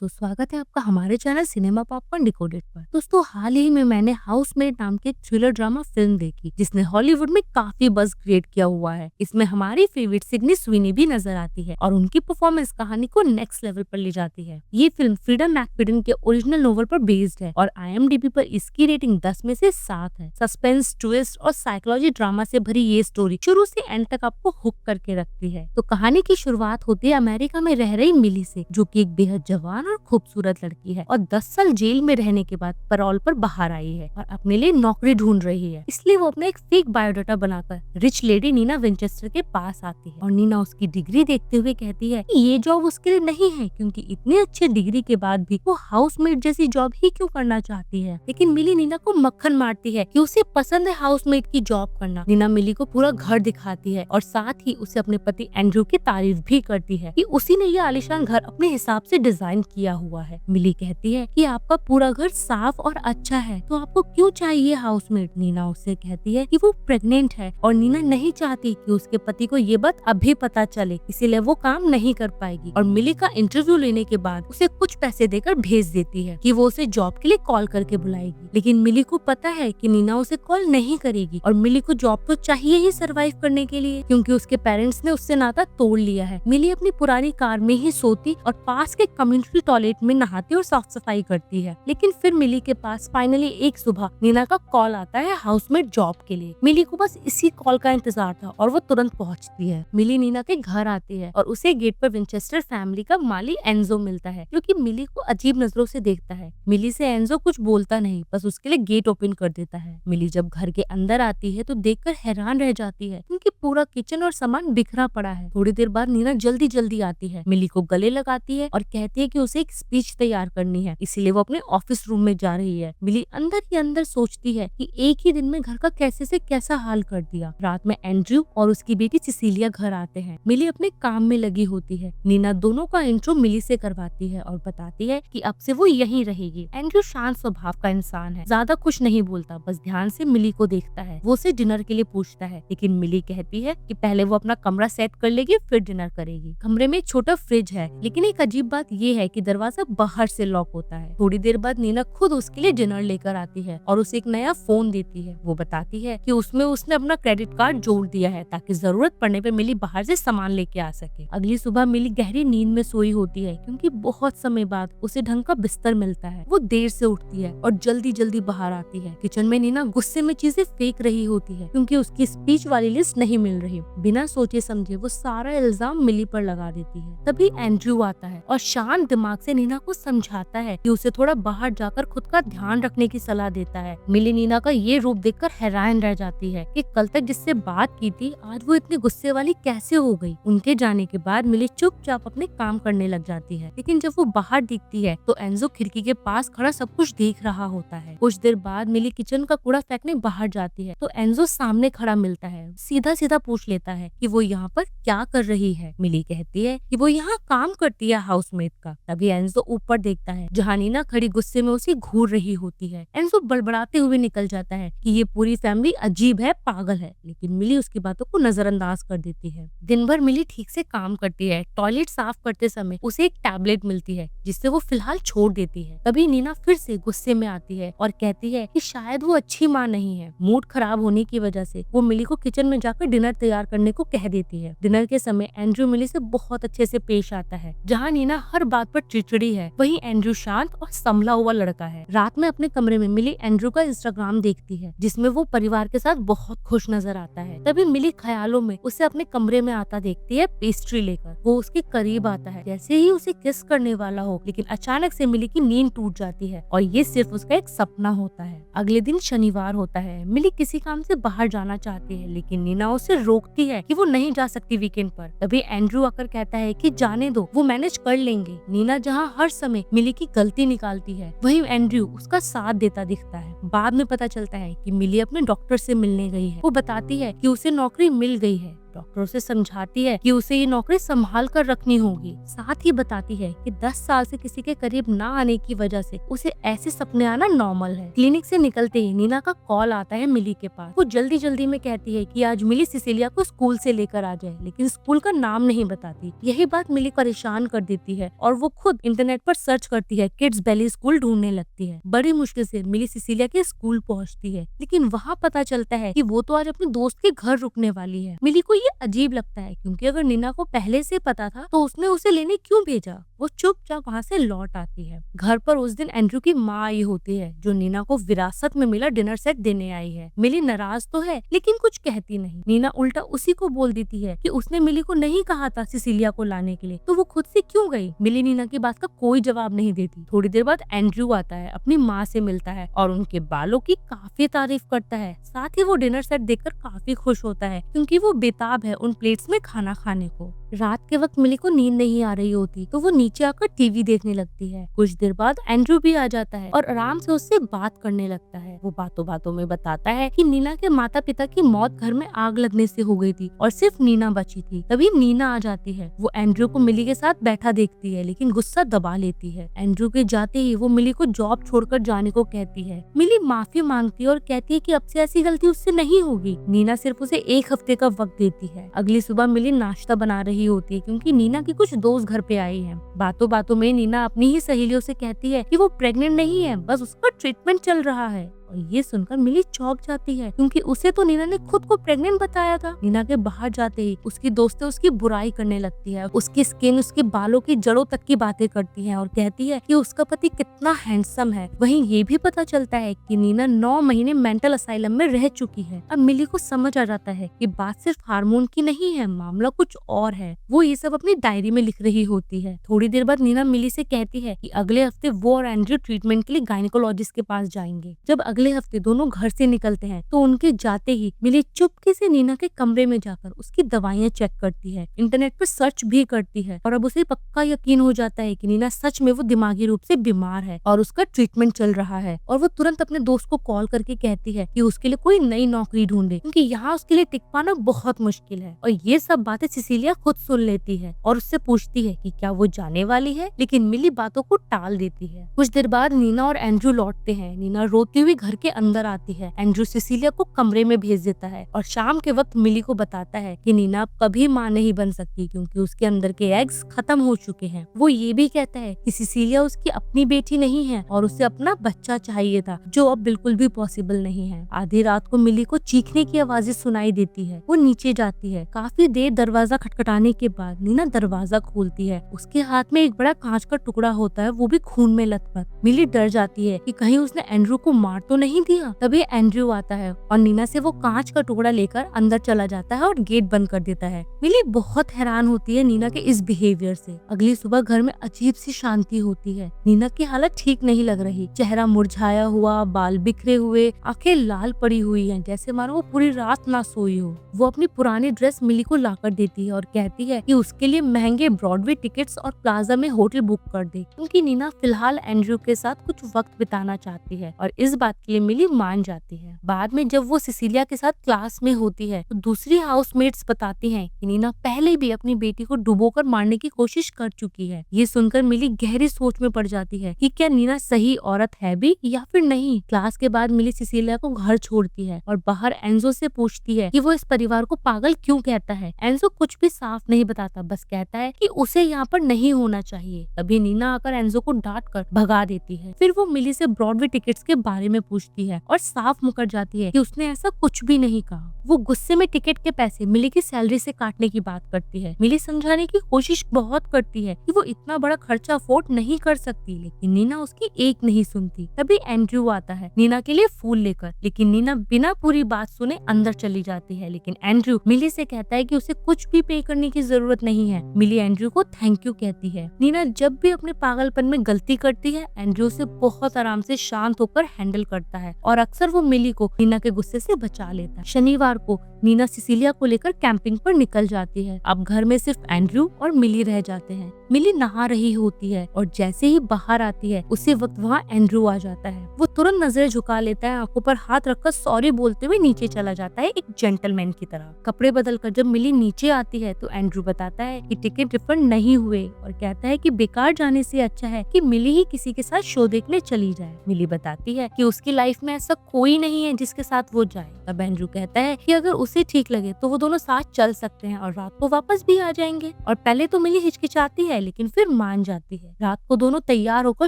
दोस्तों, स्वागत है आपका हमारे चैनल सिनेमा पॉपकॉर्न डिकोडेड पर। दोस्तों, हाल ही में मैंने हाउसमेट नाम की एक थ्रिलर ड्रामा फिल्म देखी जिसने हॉलीवुड में काफी बज़ क्रिएट किया हुआ है। इसमें हमारी फेवरेट सिडनी स्वीनी भी नजर आती है और उनकी परफॉर्मेंस कहानी को नेक्स्ट लेवल पर ले जाती है। ये फिल्म फ्रीडम मैकफिडन के ओरिजिनल नोवेल पर बेस्ड है और IMDb पर इसकी रेटिंग 10 में से 7 है। सस्पेंस, ट्विस्ट और साइकोलॉजी ड्रामा से भरी ये स्टोरी शुरू से एंड तक आपको हुक करके रखती है। तो कहानी की शुरुआत होती है अमेरिका में रह रही मिली से, जो कि एक बेहद जवान और खूबसूरत लड़की है और 10 साल जेल में रहने के बाद पैरोल पर बाहर आई है और अपने लिए नौकरी ढूंढ रही है। इसलिए वो अपना एक फेक बायोडाटा बनाकर रिच लेडी नीना विंचेस्टर के पास आती है और नीना उसकी डिग्री देखते हुए कहती है कि ये जॉब उसके लिए नहीं है, क्योंकि इतनी अच्छी डिग्री के बाद भी वो हाउसमेट जैसी जॉब ही क्यों करना चाहती है। लेकिन मिली नीना को मक्खन मारती है कि उसे पसंद है हाउसमेट की जॉब करना। नीना मिली को पूरा घर दिखाती है और साथ ही उसे अपने पति एंड्रू की तारीफ भी करती है कि उसी ने यह आलीशान घर अपने हिसाब से डिजाइन किया हुआ है। मिली कहती है कि आपका पूरा घर साफ और अच्छा है, तो आपको क्यों चाहिए हाउसमेट। नीना उससे कहती है कि वो प्रेग्नेंट है और नीना नहीं चाहती कि उसके पति को ये बात अभी पता चले, इसीलिए वो काम नहीं कर पाएगी। और मिली का इंटरव्यू लेने के बाद उसे कुछ पैसे देकर भेज देती है कि वो उसे जॉब के लिए कॉल करके बुलाएगी। लेकिन मिली को पता है कि नीना उसे कॉल नहीं करेगी और मिली को जॉब तो चाहिए ही सरवाइव करने के लिए, क्योंकि उसके पेरेंट्स ने उससे नाता तोड़ लिया है। मिली अपनी पुरानी कार में ही सोती और पास के कम्युनिटी टॉयलेट में नहाती और साफ सफाई करती है। लेकिन फिर मिली के पास फाइनली एक सुबह नीना का कॉल आता है हाउसमेट जॉब के लिए। मिली को बस इसी कॉल का इंतजार था और वो तुरंत पहुंचती है। मिली नीना के घर आती है और उसे गेट पर विंचेस्टर फैमिली का माली एंजो मिलता है, जो कि मिली को अजीब नजरों से देखता है। मिली से एंजो कुछ बोलता नहीं, बस उसके लिए गेट ओपन कर देता है। मिली जब घर के अंदर आती है तो देखकर हैरान रह जाती है, क्योंकि पूरा किचन और सामान बिखरा पड़ा है। थोड़ी देर बाद नीना जल्दी जल्दी आती है, मिली को गले लगाती है और कहती है कि उसे एक स्पीच तैयार करनी है, इसीलिए वो अपने ऑफिस रूम में जा रही है। मिली अंदर ही अंदर सोचती है कि एक ही दिन में घर का कैसे से कैसा हाल कर दिया। रात में एंड्रयू और उसकी बेटी सिसिलिया घर आते हैं। मिली अपने काम में लगी होती है। नीना दोनों का इंट्रो मिली से करवाती है और बताती है कि अब से वो यहीं रहेगी। एंड्रयू शांत स्वभाव का इंसान है, ज्यादा कुछ नहीं बोलता, बस ध्यान से मिली को देखता है। वो उसे डिनर के लिए पूछता है, लेकिन मिली कहती है कि पहले वो अपना कमरा सेट कर लेगी, फिर डिनर करेगी। कमरे में एक छोटा फ्रिज है, लेकिन एक अजीब बात ये है कि दरवाजा बाहर से लॉक होता है। थोड़ी देर बाद नीना खुद उसके लिए डिनर लेकर आती है और उसे एक नया फोन देती है। वो बताती है कि उसमें उसने अपना क्रेडिट कार्ड जोड़ दिया है ताकि जरूरत पड़ने पर मिली बाहर से सामान लेके आ सके। अगली सुबह मिली गहरी नींद में सोई होती है, क्योंकि बहुत समय बाद उसे ढंग का बिस्तर मिलता है। वो देर से उठती है और जल्दी जल्दी बाहर आती है। किचन में नीना गुस्से में चीजें फेंक रही होती है, क्योंकि उसकी स्पीच वाली लिस्ट नहीं मिल रही। बिना सोचे समझे वो सारा इल्जाम मिली पर लगा देती है। तभी एंड्रयू आता है और शांत दिमाग से नीना को समझाता है कि उसे थोड़ा बाहर जाकर खुद का ध्यान रखने की सलाह देता है। मिली नीना का ये रूप देखकर हैरान रह जाती है कि कल तक जिससे बात की थी आज वो इतनी गुस्से वाली कैसे हो गई। उनके जाने के बाद मिली चुपचाप अपने काम करने लग जाती है। लेकिन जब वो बाहर दिखती है तो एंजो खिड़की के पास खड़ा सब कुछ देख रहा होता है। कुछ देर बाद मिली किचन का कूड़ा फेंकने बाहर जाती है तो एंजो सामने खड़ा मिलता है। सीधा सीधा पूछ लेता है कि वो यहाँ पर क्या कर रही है। मिली कहती है कि वो यहाँ काम करती है हाउसमेट का। तभी एंजो ऊपर देखता है, जहाँ नीना खड़ी गुस्से में उसे घूर रही होती है। एंजो बड़बड़ाते हुए निकल जाता है कि ये पूरी फैमिली अजीब है, पागल है, लेकिन मिली उसकी बातों को नजरअंदाज कर देती है। दिन भर मिली ठीक से काम करती है। टॉयलेट साफ करते समय उसे एक टैबलेट मिलती है जिससे वो फिलहाल छोड़ देती है। तभी नीना फिर से गुस्से में आती है और कहती है कि शायद वो अच्छी माँ नहीं है। मूड खराब होने की वजह से वो मिली को किचन में जाकर डिनर तैयार करने को कह देती है। डिनर के समय एंड्रयू मिली से बहुत अच्छे से पेश आता है। जहाँ नीना हर बात पर चिड़चिड़ी है, वहीं एंड्रयू शांत और संभला हुआ लड़का है। रात में अपने कमरे में मिली एंड्रयू का इंस्टाग्राम देखती है, जिसमें वो परिवार के साथ बहुत खुश नजर आता है। तभी मिली ख्यालों में उसे अपने कमरे में आता देखती है पेस्ट्री लेकर। वो उसके करीब आता है जैसे ही उसे किस करने वाला हो, लेकिन अचानक से मिली की नींद टूट जाती है और ये सिर्फ उसका एक सपना होता है। अगले दिन शनिवार होता है। मिली किसी काम से बाहर जाना चाहती है, लेकिन नीना उसे रोकती है कि वो नहीं जा सकती वीकेंड पर। तभी एंड्रयू आकर कहता है कि जाने दो, वो मैनेज कर लेंगे। नीना जहाँ हर समय मिली की गलती निकालती है, वहीं एंड्रयू उसका साथ देता दिखता है। बाद में पता चलता है कि मिली अपने डॉक्टर से मिलने गई है। वो बताती है कि उसे नौकरी मिल गई है। डॉक्टर उसे समझाती है कि उसे ये नौकरी संभाल कर रखनी होगी। साथ ही बताती है कि 10 साल से किसी के करीब ना आने की वजह से उसे ऐसे सपने आना नॉर्मल है। क्लिनिक से निकलते ही नीना का कॉल आता है मिली के पास। वो जल्दी जल्दी में कहती है कि आज मिली सिसिलिया को स्कूल से लेकर आ जाए, लेकिन स्कूल का नाम नहीं बताती। यही बात मिली परेशान कर देती है और वो खुद इंटरनेट पर सर्च करती है, किड्स बैली स्कूल ढूंढने लगती है। बड़ी मुश्किल से मिली सिसिलिया के स्कूल पहुंचती है, लेकिन वहाँ पता चलता है कि वो तो आज अपने दोस्त के घर रुकने वाली है। मिली को ये अजीब लगता है, क्योंकि अगर नीना को पहले से पता था तो उसने उसे लेने क्यों भेजा। वो चुपचाप वहाँ से लौट आती है। घर पर उस दिन एंड्रू की माँ आई होती है, जो नीना को विरासत में मिला डिनर सेट देने आई है। मिली नाराज तो है, लेकिन कुछ कहती नहीं। नीना उल्टा उसी को बोल देती है कि उसने मिली को नहीं कहा था सिसिलिया को लाने के लिए, तो वो खुद से क्यों गई। मिली नीना की बात का कोई जवाब नहीं देती। थोड़ी देर बाद एंड्रू आता है, अपनी माँ से मिलता है और उनके बालों की काफी तारीफ करता है। साथ ही वो डिनर सेट देखकर काफी खुश होता है, क्योंकि वो बेताब है उन प्लेट्स में खाना खाने को। रात के वक्त मिली को नींद नहीं आ रही होती, तो वो नीचे आकर टीवी देखने लगती है। कुछ देर बाद एंड्रू भी आ जाता है और आराम से उससे बात करने लगता है। वो बातों बातों में बताता है कि नीना के माता पिता की मौत घर में आग लगने से हो गई थी और सिर्फ नीना बची थी। तभी नीना आ जाती है। वो एंड्रू को मिली के साथ बैठा देखती है, लेकिन गुस्सा दबा लेती है। एंड्रू के जाते ही वो मिली को जॉब छोड़कर जाने को कहती है। मिली माफी मांगती है और कहती है कि अब से ऐसी गलती उससे नहीं होगी। नीना सिर्फ उसे 1 हफ्ते का वक्त देती है। अगली सुबह मिली नाश्ता बना रही होती है, क्योंकि नीना की कुछ दोस्त घर पे आई हैं। बातों बातों में नीना अपनी ही सहेलियों से कहती है कि वो प्रेग्नेंट नहीं है, बस उसका ट्रीटमेंट चल रहा है। और ये सुनकर मिली चौंक जाती है, क्योंकि उसे तो नीना ने खुद को प्रेग्नेंट बताया था। नीना के बाहर जाते ही उसकी दोस्तें उसकी बुराई करने लगती है। उसकी स्किन, उसके बालों की जड़ों तक की बातें करती हैं और कहती है कि उसका पति कितना हैंडसम है। वहीं ये भी पता चलता है कि नीना 9 महीने मेंटल असाइलम में रह चुकी है। अब मिली को समझ आ जाता है कि बात सिर्फ हार्मोन की नहीं है, मामला कुछ और है। वो ये सब अपनी डायरी में लिख रही होती है। थोड़ी देर बाद नीना मिली से कहती है कि अगले हफ्ते वो और एंड्रू ट्रीटमेंट के लिए गायनेकोलॉजिस्ट के पास जाएंगे। जब अगले हफ्ते दोनों घर से निकलते हैं, तो उनके जाते ही मिली चुपके से नीना के कमरे में जाकर उसकी दवाइयां चेक करती है, इंटरनेट पर सर्च भी करती है और अब उसे पक्का यकीन हो जाता है कि नीना सच में वो दिमागी रूप से बीमार है और उसका ट्रीटमेंट चल रहा है। और वो तुरंत अपने दोस्त को कॉल करके कहती है कि उसके लिए कोई नई नौकरी ढूंढे, क्योंकि यहाँ उसके लिए टिक पाना बहुत मुश्किल है। और ये सब बातें सिसिलिया खुद सुन लेती है और उससे पूछती है कि क्या वो जाने वाली है, लेकिन मिली बातों को टाल देती है। कुछ देर बाद नीना और एंड्रू लौटते हैं। नीना रोती हुई घर के अंदर आती है। एंड्रू सिसिलिया को कमरे में भेज देता है और शाम के वक्त मिली को बताता है कि नीना अब कभी माँ नहीं बन सकती, क्योंकि उसके अंदर के एग्स खत्म हो चुके हैं। वो ये भी कहता है कि सिसिलिया उसकी अपनी बेटी नहीं है और उसे अपना बच्चा चाहिए था, जो अब बिल्कुल भी पॉसिबल नहीं है। आधी रात को मिली को चीखने की आवाजें सुनाई देती है। वो नीचे जाती है। काफी देर दरवाजा खटखटाने के बाद नीना दरवाजा खोलती है। उसके हाथ में एक बड़ा कांच का टुकड़ा होता है, वो भी खून में लथपथ। मिली डर जाती है कि कहीं उसने एंड्रू को मार तो नहीं दिया। तभी एंड्रू आता है और नीना से वो कांच का टुकड़ा लेकर अंदर चला जाता है और गेट बंद कर देता है। मिली बहुत हैरान होती है नीना के इस बिहेवियर से। अगली सुबह घर में अजीब सी शांति होती है। नीना की हालत ठीक नहीं लग रही। चेहरा मुरझाया हुआ, बाल बिखरे हुए, आंखें लाल पड़ी हुई हैं, जैसे मानो वो पूरी रात ना सोई हो। वो अपनी पुरानी ड्रेस मिली को लाकर देती है और कहती है कि उसके लिए महंगे ब्रॉडवे टिकट्स और प्लाजा में होटल बुक कर दे, क्योंकि नीना फिलहाल एंड्रू के साथ कुछ वक्त बिताना चाहती है। और इस बात के लिए मिली मान जाती है। बाद में जब वो सिसिलिया के साथ क्लास में होती है, तो दूसरी हाउसमेट्स बताती हैं कि नीना पहले भी अपनी बेटी को डुबोकर मारने की कोशिश कर चुकी है। ये सुनकर मिली गहरी सोच में पड़ जाती है कि क्या नीना सही औरत है भी या फिर नहीं। क्लास के बाद मिली सिसिलिया को घर छोड़ती है और बाहर एंजो से पूछती है कि वो इस परिवार को पागल क्यों कहता है। एंजो कुछ भी साफ नहीं बताता, बस कहता है कि उसे यहाँ पर नहीं होना चाहिए। तभी नीना आकर एंजो को डांट कर भगा देती है। फिर वो मिली से ब्रॉडवे टिकट्स के बारे में पूछती है और साफ मुकर जाती है कि उसने ऐसा कुछ भी नहीं कहा। वो गुस्से में टिकट के पैसे मिली की सैलरी से काटने की बात करती है। मिली समझाने की कोशिश बहुत करती है कि वो इतना बड़ा खर्चा अफोर्ड नहीं कर सकती, लेकिन नीना उसकी एक नहीं सुनती। तभी एंड्रू आता है नीना के लिए फूल लेकर, लेकिन नीना बिना पूरी बात सुने अंदर चली जाती है। लेकिन एंड्रू मिली से कहता है कि उसे कुछ भी पे करने की जरूरत नहीं है। मिली एंड्रू को थैंक यू कहती है। नीना जब भी अपने पागलपन में गलती करती है, एंड्रू उसे बहुत आराम से शांत होकर हैंडल कर करता है और अक्सर वो मिली को नीना के गुस्से से बचा लेता है। शनिवार को नीना सिसिलिया को लेकर कैंपिंग पर निकल जाती है। अब घर में सिर्फ एंड्रयू और मिली रह जाते हैं। मिली नहा रही होती है और जैसे ही बाहर आती है उसी वक्त वहाँ एंड्रयू आ जाता है। वो तुरंत नजरें झुका लेता है, आंखों पर हाथ रखकर सॉरी बोलते हुए नीचे चला जाता है, एक जेंटलमैन की तरह। कपड़े बदलकर जब मिली नीचे आती है तो एंड्रयू बताता है कि टिकट रिफंड नहीं हुए और कहता है कि बेकार जाने से अच्छा है कि मिली ही किसी के साथ शो देखने चली जाए। मिली बताती है कि उसकी लाइफ में ऐसा कोई नहीं है जिसके साथ वो जाए। तब एंड्रयू कहता है कि अगर उसे ठीक लगे तो वो दोनों साथ चल सकते हैं और रात को वापस भी आ जाएंगे। और पहले तो मिली हिचकिचाती है लेकिन फिर मान जाती है। रात को दोनों तैयार होकर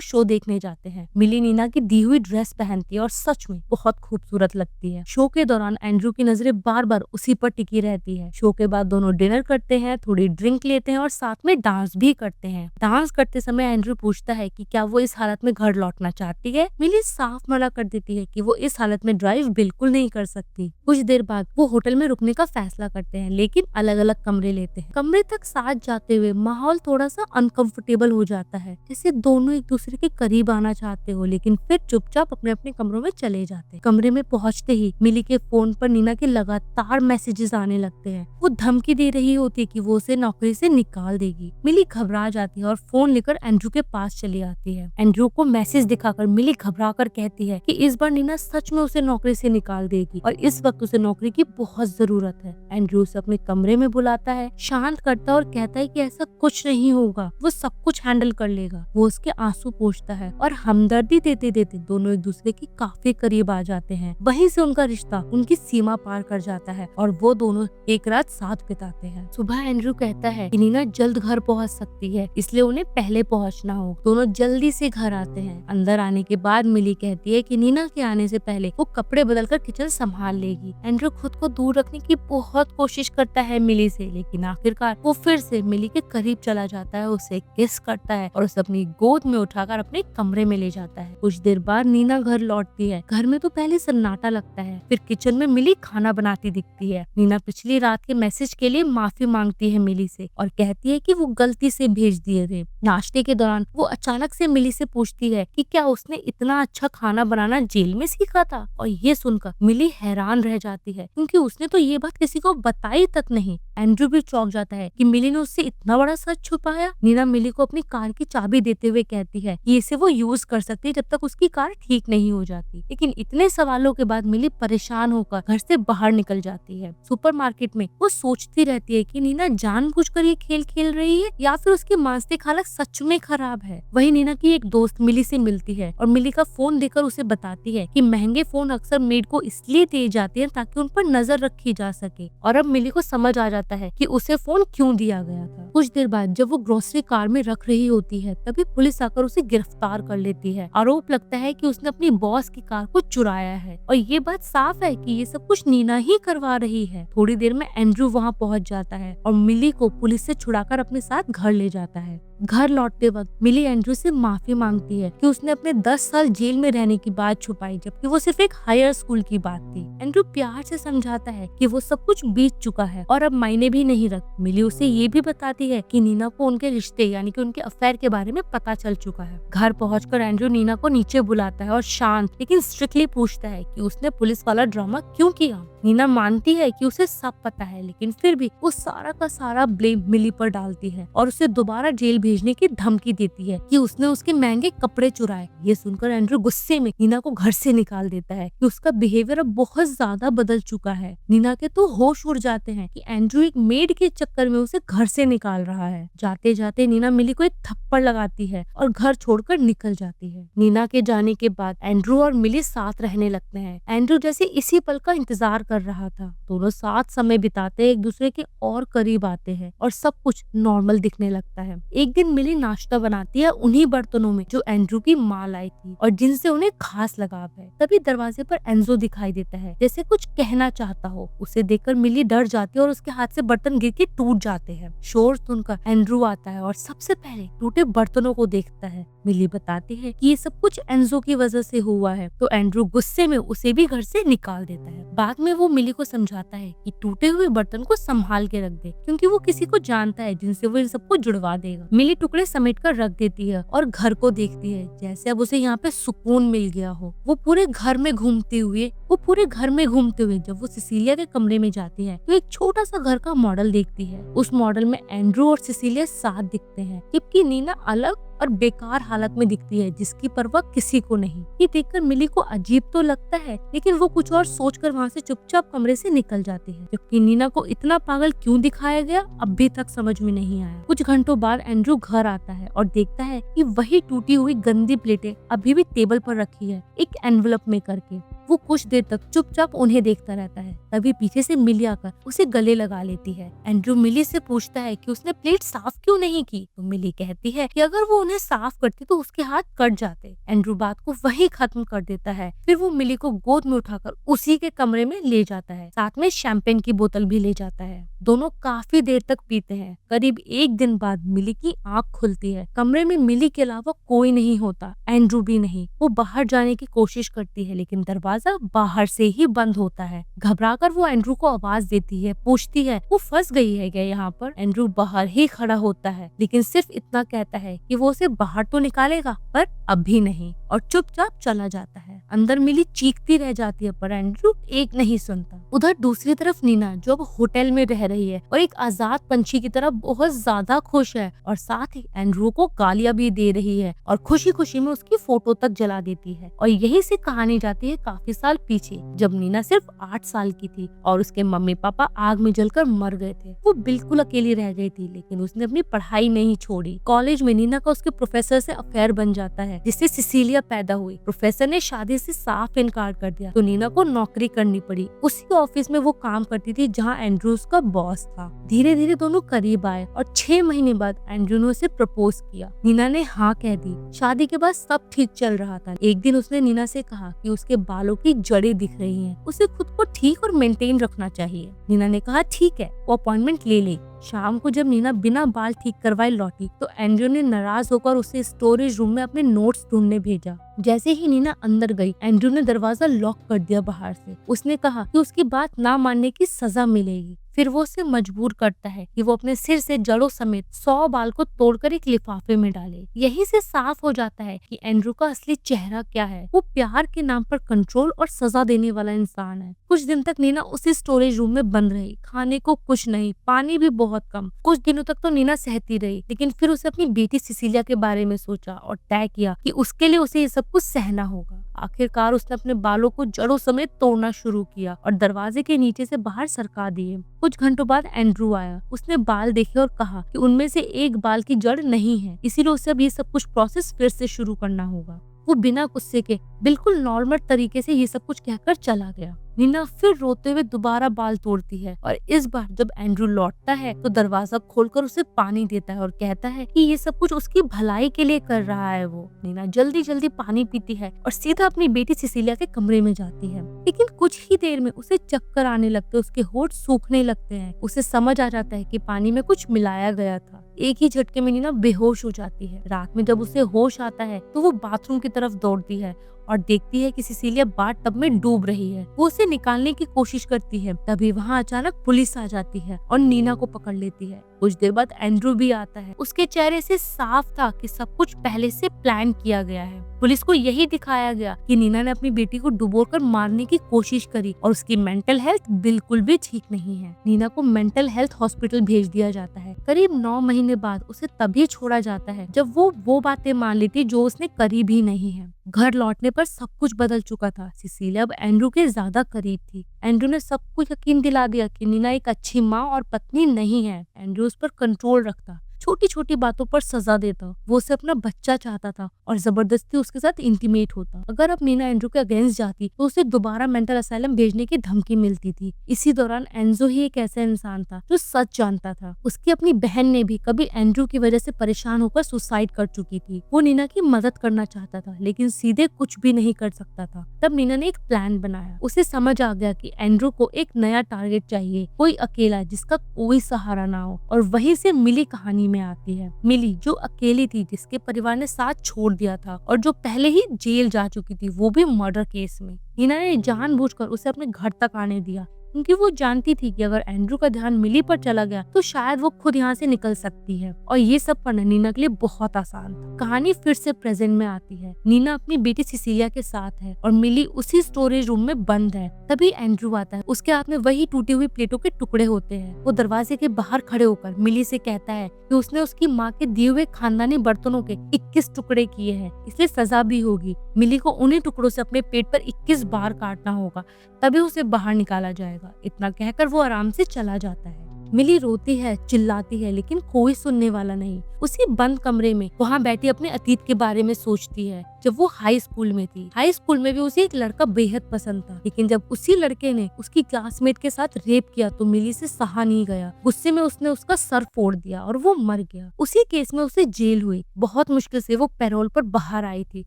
शो देखने जाते हैं। मिली नीना की दी हुई ड्रेस पहनती है और सच में बहुत खूबसूरत लगती है। शो के दौरान एंड्रयू की नजरें बार बार उसी पर टिकी रहती है। शो के बाद दोनों डिनर करते हैं, थोड़ी ड्रिंक लेते हैं और साथ में डांस भी करते हैं। डांस करते समय एंड्रयू पूछता है कि क्या वो इस हालत में घर लौटना चाहती है। मिली साफ मना कर देती है कि वो इस हालत में ड्राइव बिल्कुल नहीं कर सकती। कुछ देर बाद वो होटल में रुकने का फैसला करते हैं लेकिन अलग अलग कमरे लेते हैं। कमरे तक साथ जाते हुए माहौल थोड़ा सा अनकंफर्टेबल हो जाता है, जैसे दोनों एक दूसरे के करीब आना चाहते हो लेकिन फिर चुपचाप अपने अपने कमरों में चले जाते हैं। कमरे में पहुंचते ही मिली के फोन पर नीना के लगातार मैसेजेस आने लगते हैं। वो धमकी दे रही होती है कि वो उसे नौकरी से निकाल देगी। मिली घबरा जाती है और फोन लेकर एंड्रयू के पास चली आती है। एंड्रयू को मैसेज दिखाकर मिली घबरा कर कहती है कि इस बार नीना सच में उसे नौकरी से निकाल देगी और इस वक्त उसे नौकरी की बहुत जरूरत है। एंड्रयू उसे अपने कमरे में बुलाता है, शांत करता है और कहता है कि ऐसा कुछ नहीं होगा, वो सब कुछ हैंडल कर लेगा। वो उसके आंसू पोंछता है और हमदर्दी देते देते दोनों एक दूसरे के काफी करीब आ जाते हैं। वहीं से उनका रिश्ता उनकी सीमा पार कर जाता है और वो दोनों एक रात साथ बिताते हैं। सुबह एंड्रयू कहता है कि नीना जल्द घर पहुंच सकती है इसलिए उन्हें पहले पहुंचना हो। दोनों जल्दी से घर आते हैं। अंदर आने के बाद मिली कहती है कि नीना के आने से पहले वो कपड़े बदलकर किचन संभाल लेगी। एंड्रयू खुद को दूर रखने की बहुत कोशिश करता है मिली से, लेकिन आखिरकार वो फिर से मिली के करीब चला जाता है, उसे किस करता है और उसे अपनी गोद में उठाकर अपने कमरे में ले जाता है। कुछ देर बाद नीना घर लौटती है। घर में तो पहले सन्नाटा लगता है, फिर किचन में मिली खाना बनाती दिखती है। नीना पिछली रात के मैसेज के लिए माफी मांगती है मिली से और कहती है कि वो गलती से भेज दिए थे। नाश्ते के दौरान वो अचानक से मिली से पूछती है कि क्या उसने इतना अच्छा खाना बनाना जेल में सीखा था, और ये सुनकर मिली हैरान रह जाती है क्योंकि उसने तो ये बात किसी को बताई तक नहीं। एंड्रयू भी चौंक जाता है कि मिली ने उससे इतना बड़ा सच छुपाया। नीना मिली को अपनी कार की चाबी देते हुए कहती है कि इसे वो यूज कर सकती है जब तक उसकी कार ठीक नहीं हो जाती। लेकिन इतने सवालों के बाद मिली परेशान होकर घर से बाहर निकल जाती है। सुपरमार्केट में वो सोचती रहती है कि नीना जानबूझकर ये खेल खेल रही है या फिर उसकी मानसिक हालत सच में खराब है। वहीं नीना की एक दोस्त मिली से मिलती है और मिली का फोन देकर उसे बताती है कि महंगे फोन अक्सर मेड को इसलिए दिए जाते हैं ताकि उन पर नजर रखी जा सके, और अब मिली को समझ आ जाता है कि उसे फोन क्यों दिया गया था। कुछ देर बाद जब वो ग्रोसरी कार में रख रही होती है तभी पुलिस आकर उसे गिरफ्तार कर लेती है। आरोप लगता है कि उसने अपनी बॉस की कार को चुराया है और ये बात साफ है कि ये सब कुछ नीना ही करवा रही है। थोड़ी देर में एंड्रयू वहाँ पहुँच जाता है और मिली को पुलिस से छुड़ाकर अपने साथ घर ले जाता है। घर लौटते वक्त मिली एंड्रयू से माफी मांगती है कि उसने अपने 10 साल जेल में रहने की बात छुपाई जबकि वो सिर्फ एक हायर स्कूल की बात थी। एंड्रयू प्यार से समझाता है कि वो सब कुछ बीत चुका है और अब मायने भी नहीं रख। मिली उसे ये भी बताती है कि नीना को उनके रिश्ते यानी कि उनके अफेयर के बारे में पता चल चुका है। घर पहुंचकर एंड्रयू नीना को नीचे बुलाता है और शांत लेकिन स्ट्रिक्टली पूछता है कि उसने पुलिस वाला ड्रामा क्यों किया। नीना मानती है कि उसे सब पता है लेकिन फिर भी वो सारा का सारा ब्लेम मिली पर डालती है और उसे दोबारा जेल भेजने की धमकी देती है कि उसने उसके महंगे कपड़े चुराए। ये सुनकर एंड्रयू गुस्से में नीना को घर से निकाल देता है कि उसका बिहेवियर अब बहुत ज्यादा बदल चुका है। नीना के तो होश उड़ जाते हैं कि एंड्रयू एक मेड के चक्कर में उसे घर से निकाल रहा है। जाते जाते नीना मिली को एक थप्पड़ लगाती है और घर छोड़कर निकल जाती है। नीना के जाने के बाद एंड्रयू और मिली साथ रहने लगते हैं। एंड्रयू जैसे इसी पल का इंतजार कर रहा था। दोनों साथ समय बिताते एक दूसरे के और करीब आते हैं और सब कुछ नॉर्मल दिखने लगता है। एक दिन मिली नाश्ता बनाती है उन्हीं बर्तनों में जो एंड्रयू की माँ लाई थी और जिनसे उन्हें खास लगाव है। तभी दरवाजे पर एंजो दिखाई देता है जैसे कुछ कहना चाहता हो। उसे देखकर मिली डर जाती है और उसके हाथ से बर्तन गिर के टूट जाते हैं। शोर सुनकर एंड्रयू आता है और सबसे पहले टूटे बर्तनों को देखता है। मिली बताती है कि ये सब कुछ एंजो की वजह से हुआ है तो एंड्रयू गुस्से में उसे भी घर से निकाल देता है। बाद में वो वो मिली को समझाता है कि टूटे हुए बर्तन को संभाल के रख दे, क्योंकि वो किसी को जानता है जिनसे वो इन सबको जुड़वा देगा। मिली टुकड़े समेट कर रख देती है और घर को देखती है जैसे अब उसे यहाँ पे सुकून मिल गया हो। वो पूरे घर में घूमते हुए जब वो सिसिलिया के कमरे में जाती है तो एक छोटा सा घर का मॉडल देखती है। उस मॉडल में एंड्रू और सिसिलिया साथ दिखते हैं, जबकि नीना अलग और बेकार हालत में दिखती है जिसकी परवाह किसी को नहीं। ये देखकर मिली को अजीब तो लगता है, लेकिन वो कुछ और सोचकर वहाँ से चुपचाप कमरे से निकल जाती है। जबकि नीना को इतना पागल क्यों दिखाया गया अभी तक समझ में नहीं आया। कुछ घंटों बाद एंड्रू घर आता है और देखता है कि वही टूटी हुई गंदी प्लेटें अभी भी टेबल पर रखी है, एक एनवलप में करके। वो कुछ देर तक चुपचाप उन्हें देखता रहता है। तभी पीछे से मिली आकर उसे गले लगा लेती है। एंड्रू मिली से पूछता है कि उसने प्लेट साफ क्यों नहीं की, तो मिली कहती है कि अगर वो उन्हें साफ करती तो उसके हाथ कट जाते। एंड्रू बात को वहीं खत्म कर देता है। फिर वो मिली को गोद में उठाकर उसी के कमरे में ले जाता है, साथ में शैंपेन की बोतल भी ले जाता है। दोनों काफी देर तक पीते हैं। करीब एक दिन बाद मिली की आंख खुलती है। कमरे में मिली के अलावा कोई नहीं होता, एंड्रू भी नहीं। वो बाहर जाने की कोशिश करती है, लेकिन दरवाजा बाहर से ही बंद होता है। घबराकर वो एंड्रू को आवाज देती है, पूछती है वो फंस गई है क्या यहाँ पर। एंड्रू बाहर ही खड़ा होता है, लेकिन सिर्फ इतना कहता है कि वो उसे बाहर तो निकालेगा, पर अभी नहीं, और चुपचाप चला जाता है। अंदर मिली चीखती रह जाती है, पर एंड्रू एक नहीं सुनता। उधर दूसरी तरफ नीना, जो अब होटल में रह रही है और एक आजाद पंछी की तरह बहुत ज्यादा खुश है, और साथ ही एंड्रू को गालियां भी दे रही है और खुशी खुशी में उसकी फोटो तक जला देती है। और यही से कहानी जाती है काफी साल पीछे, जब नीना सिर्फ 8 साल की थी और उसके मम्मी पापा आग में जलकर मर गए थे। वो बिल्कुल अकेली रह गई थी, लेकिन उसने अपनी पढ़ाई नहीं छोड़ी। कॉलेज में नीना का उसके प्रोफेसर से अफेयर बन जाता है, जिससे सिसिलिया पैदा हुई। प्रोफेसर ने शादी से साफ इनकार कर दिया, तो नीना को नौकरी करनी पड़ी। उसी ऑफिस में वो काम करती थी जहाँ एंड्रू उसका बॉस था। धीरे धीरे दोनों करीब आए और 6 महीने बाद एंड्रू ने उसे प्रपोज किया। नीना ने हाँ कह दी। शादी के बाद सब ठीक चल रहा था। एक दिन उसने नीना से कहा कि उसके बालों की जड़ें दिख रही हैं, उसे खुद को ठीक और मेंटेन रखना चाहिए। नीना ने कहा ठीक है, वो अपॉइंटमेंट ले ले। शाम को जब नीना बिना बाल ठीक करवाए लौटी तो एंड्रू ने नाराज होकर उसे स्टोरेज रूम में अपने नोट्स ढूंढने भेजा। जैसे ही नीना अंदर गई, एंड्रू ने दरवाजा लॉक कर दिया बाहर से। उसने कहा कि उसकी बात ना मानने की सजा मिलेगी। फिर वो उसे मजबूर करता है कि वो अपने सिर से जड़ों समेत 100 बाल को तोड़कर एक लिफाफे में डाले। यहीं से साफ हो जाता है कि एंड्रू का असली चेहरा क्या है। वो प्यार के नाम पर कंट्रोल और सजा देने वाला इंसान है। कुछ दिन तक नीना उसी स्टोरेज रूम में बंद रही। खाने को कुछ नहीं, पानी भी बहुत कम। कुछ दिनों तक तो नीना सहती रही, लेकिन फिर उसे अपनी बेटी सिसिलिया के बारे में सोचा और तय किया कि उसके लिए उसे ये सब कुछ सहना होगा। आखिरकार उसने अपने बालों को जड़ों समेत तोड़ना शुरू किया और दरवाजे के नीचे से बाहर सरका दिए। कुछ घंटों बाद एंड्रू आया। उसने बाल देखे और कहा कि उनमें से एक बाल की जड़ नहीं है, इसीलिए उसे अब ये सब कुछ प्रोसेस फिर से शुरू करना होगा। वो बिना गुस्से के बिल्कुल नॉर्मल तरीके से ये सब कुछ कहकर चला गया। नीना फिर रोते हुए दोबारा बाल तोड़ती है, और इस बार जब एंड्रू लौटता है तो दरवाजा खोलकर उसे पानी देता है और कहता है कि ये सब कुछ उसकी भलाई के लिए कर रहा है। वो नीना जल्दी जल्दी पानी पीती है और सीधा अपनी बेटी सिसिलिया के कमरे में जाती है। लेकिन कुछ ही देर में उसे चक्कर आने लगते, उसके होंठ सूखने लगते हैं। उसे समझ आ जाता है कि पानी में कुछ मिलाया गया था। एक ही झटके में नीना बेहोश हो जाती है। रात में जब उसे होश आता है तो वो बाथरूम की तरफ दौड़ती है और देखती है कि सिसिलिया बाथ टब में डूब रही है। वो उसे निकालने की कोशिश करती है, तभी वहाँ अचानक पुलिस आ जाती है और नीना को पकड़ लेती है। कुछ देर बाद एंड्रू भी आता है। उसके चेहरे से साफ था कि सब कुछ पहले से प्लान किया गया है। पुलिस को यही दिखाया गया कि नीना ने अपनी बेटी को डुबोकर मारने की कोशिश करी और उसकी मेंटल हेल्थ बिल्कुल भी ठीक नहीं है। नीना को मेंटल हेल्थ हॉस्पिटल भेज दिया जाता है। करीब 9 महीने बाद उसे तभी छोड़ा जाता है जब वो बातें मान लेती जो उसने करी भी नहीं है। घर लौटने पर सब कुछ बदल चुका था। सिसिलिया अब एंड्रू के ज्यादा करीब थी। एंड्रू ने सब कुछ यकीन दिला दिया कि नीना एक अच्छी माँ और पत्नी नहीं है। एंड्रू उस पर कंट्रोल रखता, छोटी छोटी बातों पर सजा देता। वो उसे अपना बच्चा चाहता था और जबरदस्ती उसके साथ इंटीमेट होता। अगर अब नीना एंड्रू के अगेंस्ट जाती तो उसे दोबारा मेंटल असाइलम भेजने की धमकी मिलती थी। इसी दौरान एंजो ही एक ऐसा इंसान था जो सच जानता था। उसकी अपनी बहन ने भी कभी एंड्रू की वजह से परेशान होकर सुसाइड कर चुकी थी। वो नीना की मदद करना चाहता था, लेकिन सीधे कुछ भी नहीं कर सकता था। तब नीना ने एक प्लान बनाया। उसे समझ आ गया कि एंड्रू को एक नया टारगेट चाहिए, कोई अकेला जिसका कोई सहारा ना हो, और वहीं से मिली कहानी में आती है। मिली जो अकेली थी, जिसके परिवार ने साथ छोड़ दिया था और जो पहले ही जेल जा चुकी थी, वो भी मर्डर केस में। नीना ने जानबूझकर उसे अपने घर तक आने दिया क्योंकि वो जानती थी कि अगर एंड्रू का ध्यान मिली पर चला गया तो शायद वो खुद यहाँ से निकल सकती है। और ये सब पढ़ना नीना के लिए बहुत आसान था। कहानी फिर से प्रेजेंट में आती है। नीना अपनी बेटी सिसिलिया के साथ है और मिली उसी स्टोरेज रूम में बंद है। तभी एंड्रू आता है। उसके हाथ में वही टूटी हुई प्लेटों के टुकड़े होते हैं। वो दरवाजे के बाहर खड़े होकर मिली से कहता है कि उसने उसकी माँ के दिए हुए खानदानी बर्तनों के 21 टुकड़े किए हैं, इसलिए सजा भी होगी। मिली को उन्हीं टुकड़ों से अपने पेट पर 21 बार काटना होगा, तभी उसे बाहर निकाला जाएगा। इतना कहकर वो आराम से चला जाता है। मिली रोती है, चिल्लाती है, लेकिन कोई सुनने वाला नहीं। उसी बंद कमरे में वहाँ बैठी अपने अतीत के बारे में सोचती है। जब वो हाई स्कूल में थी, हाई स्कूल में भी उसे एक लड़का बेहद पसंद था, लेकिन जब उसी लड़के ने उसकी क्लासमेट के साथ रेप किया तो मिली से सहा नहीं गया। गुस्से में उसने उसका सर फोड़ दिया और वो मर गया। उसी केस में उसे जेल हुई। बहुत मुश्किल से वो पैरोल पर बाहर आई थी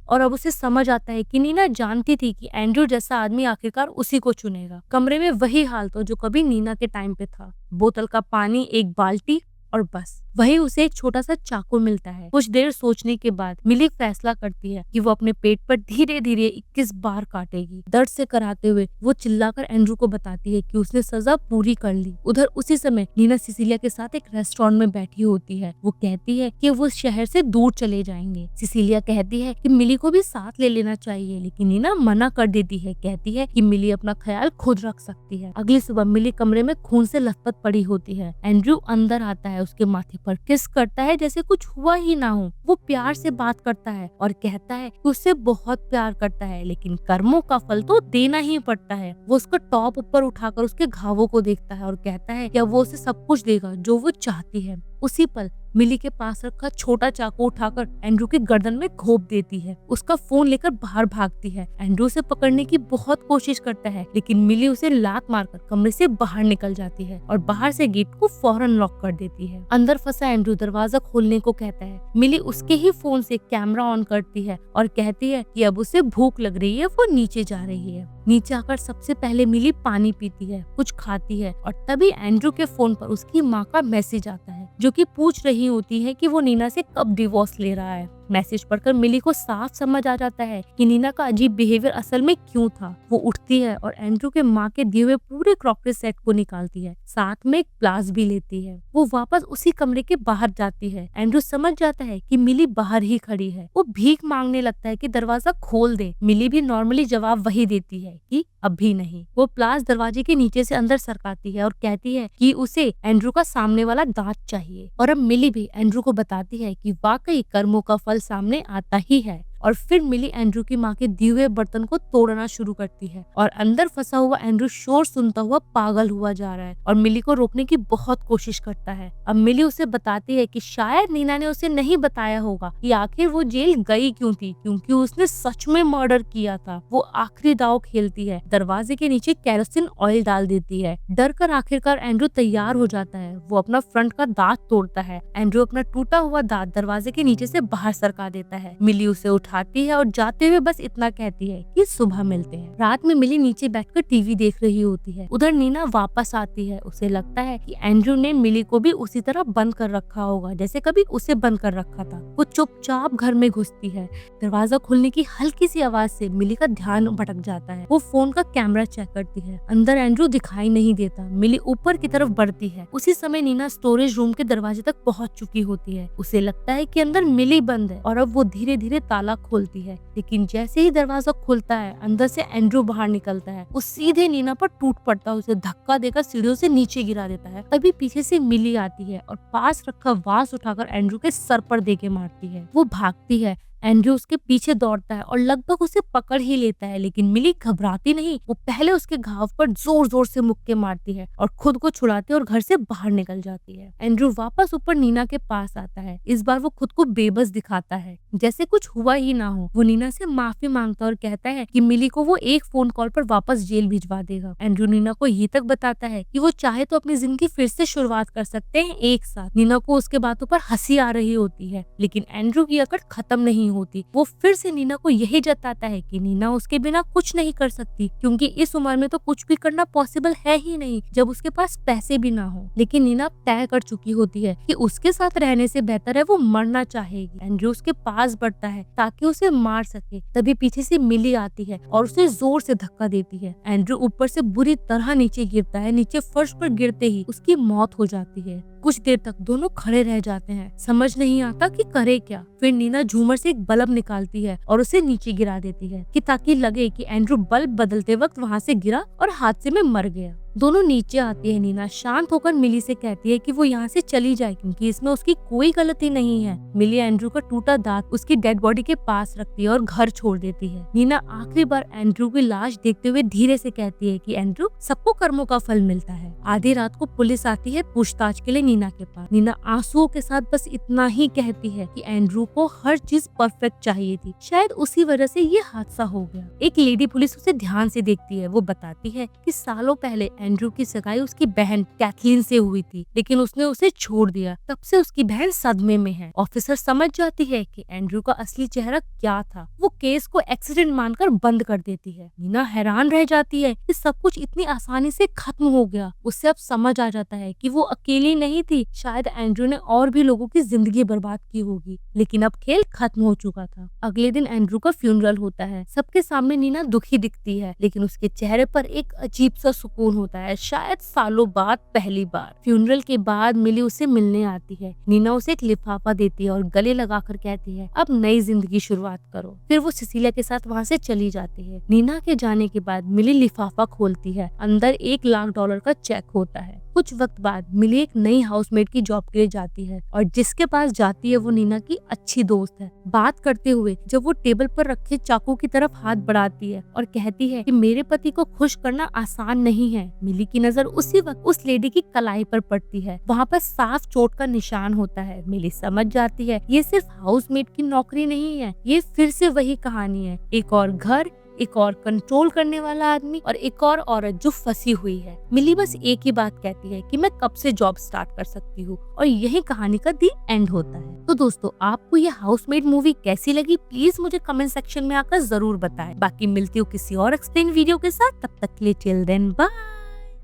और अब उसे समझ आता है कि नीना जानती थी कि एंड्रू जैसा आदमी आखिरकार उसी को चुनेगा। कमरे में वही हाल था जो कभी नीना के टाइम पे था। बोतल का पानी, एक बाल्टी और बस। वही उसे एक छोटा सा चाकू मिलता है। कुछ देर सोचने के बाद मिली फैसला करती है कि वो अपने पेट पर धीरे धीरे 21 बार काटेगी। दर्द से कराते हुए वो चिल्लाकर एंड्रू को बताती है कि उसने सजा पूरी कर ली। उधर उसी समय नीना सिसिलिया के साथ एक रेस्टोरेंट में बैठी होती है। वो कहती है कि वो शहर से दूर चले जाएंगे। सिसिलिया कहती है कि मिली को भी साथ ले लेना चाहिए, लेकिन नीना मना कर देती है। कहती है कि मिली अपना ख्याल खुद रख सकती है। अगली सुबह मिली कमरे में खून से लथपथ पड़ी होती है। एंड्रू अंदर आता है, उसके माथे पर किस करता है जैसे कुछ हुआ ही ना हो। वो प्यार से बात करता है और कहता है कि उससे बहुत प्यार करता है, लेकिन कर्मों का फल तो देना ही पड़ता है। वो उसका टॉप ऊपर उठाकर उसके घावों को देखता है और कहता है कि वो उसे सब कुछ देगा जो वो चाहती है। उसी पल मिली के पास रखा छोटा चाकू उठाकर एंड्रू की गर्दन में घोंप देती है। उसका फोन लेकर बाहर भागती है। एंड्रू उसे पकड़ने की बहुत कोशिश करता है, लेकिन मिली उसे लात मारकर कमरे से बाहर निकल जाती है और बाहर से गेट को फौरन लॉक कर देती है। अंदर फंसा एंड्रू दरवाजा खोलने को कहता है। मिली उसके ही फोन से कैमरा ऑन करती है और कहती है कि अब उसे भूख लग रही है, वो नीचे जा रही है। नीचे आकर सबसे पहले मिली पानी पीती है, कुछ खाती है और तभी एंड्रू के फोन पर उसकी माँ का मैसेज आता है, जो कि पूछ रही होती है कि वो नीना से कब डिवोर्स ले रहा है। मैसेज पढ़कर मिली को साफ समझ आ जाता है कि नीना का अजीब बिहेवियर असल में क्यों था। वो उठती है और एंड्रू के माँ के दिए हुए पूरे क्रॉकरी सेट को निकालती है, साथ में एक प्लास भी लेती है। वो वापस उसी कमरे के बाहर जाती है। एंड्रू समझ जाता है कि मिली बाहर ही खड़ी है। वो भीख मांगने लगता है कि दरवाजा खोल दे। मिली भी नॉर्मली जवाब वही देती है कि अभी नहीं। वो प्लास दरवाजे के नीचे से अंदर सरकाती है और कहती है कि उसे एंड्रू का सामने वाला दांत चाहिए। और अब मिली भी एंड्रू को बताती है कि वाकई कर्मों का फल सामने आता ही है। और फिर मिली एंड्रू की माँ के दिए हुए बर्तन को तोड़ना शुरू करती है और अंदर फंसा हुआ एंड्रू शोर सुनता हुआ पागल हुआ जा रहा है और मिली को रोकने की बहुत कोशिश करता है। अब मिली उसे बताती है कि शायद नीना ने उसे नहीं बताया होगा कि आखिर वो जेल गई क्यों थी, क्योंकि उसने सच में मर्डर किया था। वो आखिरी दांव खेलती है, दरवाजे के नीचे केरोसिन ऑयल डाल देती है। डर कर आखिरकार एंड्रू तैयार हो जाता है। वो अपना फ्रंट का दांत तोड़ता है। एंड्रू अपना टूटा हुआ दांत दरवाजे के नीचे से बाहर सरका देता है। मिली उसे उठाती है और जाते हुए बस इतना कहती है कि सुबह मिलते हैं। रात में मिली नीचे बैठकर टीवी देख रही होती है। उधर नीना वापस आती है। उसे लगता है कि एंड्रू ने मिली को भी उसी तरह बंद कर रखा होगा जैसे कभी उसे बंद कर रखा था। वो चुपचाप घर में घुसती है। दरवाजा खुलने की हल्की सी आवाज से मिली का ध्यान भटक जाता है। वो फोन का कैमरा चेक करती है। अंदर एंड्रू दिखाई नहीं देता। मिली ऊपर की तरफ बढ़ती है। उसी समय नीना स्टोरेज रूम के दरवाजे तक पहुंच चुकी होती है। उसे लगता है कि अंदर मिली बंद है और अब वो धीरे धीरे ताला खोलती है, लेकिन जैसे ही दरवाजा खुलता है अंदर से एंड्रू बाहर निकलता है। वो सीधे नीना पर टूट पड़ता है, उसे धक्का देकर सीढ़ियों से नीचे गिरा देता है। तभी पीछे से मिली आती है और पास रखा वास उठाकर एंड्रू के सर पर देके मारती है। वो भागती है। एंड्रू उसके पीछे दौड़ता है और लगभग उसे पकड़ ही लेता है, लेकिन मिली घबराती नहीं। वो पहले उसके घाव पर जोर जोर से मुक्के मारती है और खुद को छुड़ाती और घर से बाहर निकल जाती है। एंड्रू वापस ऊपर नीना के पास आता है। इस बार वो खुद को बेबस दिखाता है, जैसे कुछ हुआ ही ना हो। वो नीना से माफी मांगता और कहता है कि मिली को वो एक फोन कॉल पर वापस जेल भिजवा देगा। एंड्रू नीना को ये तक बताता है कि वो चाहे तो अपनी जिंदगी फिर से शुरुआत कर सकते हैं एक साथ। नीना को उसके बातों पर हंसी आ रही होती है, लेकिन एंड्रू की अकड़ खत्म नहीं होती। वो फिर से नीना को यही जताता है कि नीना उसके बिना कुछ नहीं कर सकती, क्योंकि इस उम्र में तो कुछ भी करना पॉसिबल है ही नहीं जब उसके पास पैसे भी ना हो। लेकिन नीना तय कर चुकी होती है कि उसके साथ रहने से बेहतर है वो मरना चाहेगी। एंड्रू उसके पास बढ़ता है ताकि उसे मार सके। तभी पीछे से मिली आती है और उसे जोर से धक्का देती है। एंड्रू ऊपर से बुरी तरह नीचे गिरता है। नीचे फर्श पर गिरते ही उसकी मौत हो जाती है। कुछ देर तक दोनों खड़े रह जाते हैं, समझ नहीं आता कि करे क्या। फिर नीना झूमर से एक बल्ब निकालती है और उसे नीचे गिरा देती है कि ताकि लगे कि एंड्रू बल्ब बदलते वक्त वहाँ से गिरा और हादसे में मर गया। दोनों नीचे आती है। नीना शांत होकर मिली से कहती है कि वो यहाँ से चली जाए क्योंकि इसमें उसकी कोई गलती नहीं है। मिली एंड्रू का टूटा दांत उसकी डेड बॉडी के पास रखती है और घर छोड़ देती है। नीना आखिरी बार एंड्रू की लाश देखते हुए धीरे से कहती है कि एंड्रू, सबको कर्मों का फल मिलता है। आधी रात को पुलिस आती है पूछताछ के लिए नीना के पास। नीना आंसुओं के साथ बस इतना ही कहती है कि एंड्रू को हर चीज परफेक्ट चाहिए थी, शायद उसी वजह से ये हादसा हो गया। एक लेडी पुलिस उसे ध्यान से देखती है। वो बताती है कि सालों पहले एंड्रू की सगाई उसकी बहन कैथलीन से हुई थी, लेकिन उसने उसे छोड़ दिया। तब से उसकी बहन सदमे में है। ऑफिसर समझ जाती है कि एंड्रू का असली चेहरा क्या था। वो केस को एक्सीडेंट मानकर बंद कर देती है। नीना हैरान रह जाती है कि सब कुछ इतनी आसानी से खत्म हो गया। उससे अब समझ आ जाता है कि वो अकेली नहीं थी, शायद एंड्रू ने और भी लोगों की जिंदगी बर्बाद की होगी, लेकिन अब खेल खत्म हो चुका था। अगले दिन एंड्रू का फ्यूनरल होता है। सबके सामने नीना दुखी दिखती है, लेकिन उसके चेहरे पर एक अजीब सा सुकून होता है, शायद सालों बाद पहली बार। फ्यूनरल के बाद मिली उसे मिलने आती है। नीना उसे एक लिफाफा देती है और गले लगाकर कहती है, अब नई जिंदगी शुरुआत करो। फिर वो सिसिलिया के साथ वहाँ से चली जाती है। नीना के जाने के बाद मिली लिफाफा खोलती है। अंदर $1 लाख का चेक होता है। कुछ वक्त बाद मिली एक नई हाउसमेट की जॉब के लिए जाती है और जिसके पास जाती है वो नीना की अच्छी दोस्त है। बात करते हुए जब वो टेबल पर रखे चाकू की तरफ हाथ बढ़ाती है और कहती है कि मेरे पति को खुश करना आसान नहीं है, मिली की नजर उसी वक्त उस लेडी की कलाई पर पड़ती है। वहाँ पर साफ चोट का निशान होता है। मिली समझ जाती है ये सिर्फ हाउसमेट की नौकरी नहीं है, ये फिर से वही कहानी है। एक और घर, एक और कंट्रोल करने वाला आदमी और एक और औरत जो फंसी हुई है। मिली बस एक ही बात कहती है कि मैं कब से जॉब स्टार्ट कर सकती हूँ, और यही कहानी का दी एंड होता है। तो दोस्तों, आपको ये हाउसमेट मूवी कैसी लगी प्लीज मुझे कमेंट सेक्शन में आकर जरूर बताएं। बाकी मिलती हूँ किसी और एक्सप्लेन वीडियो के साथ, तब तक के लिए टिल देन बाय।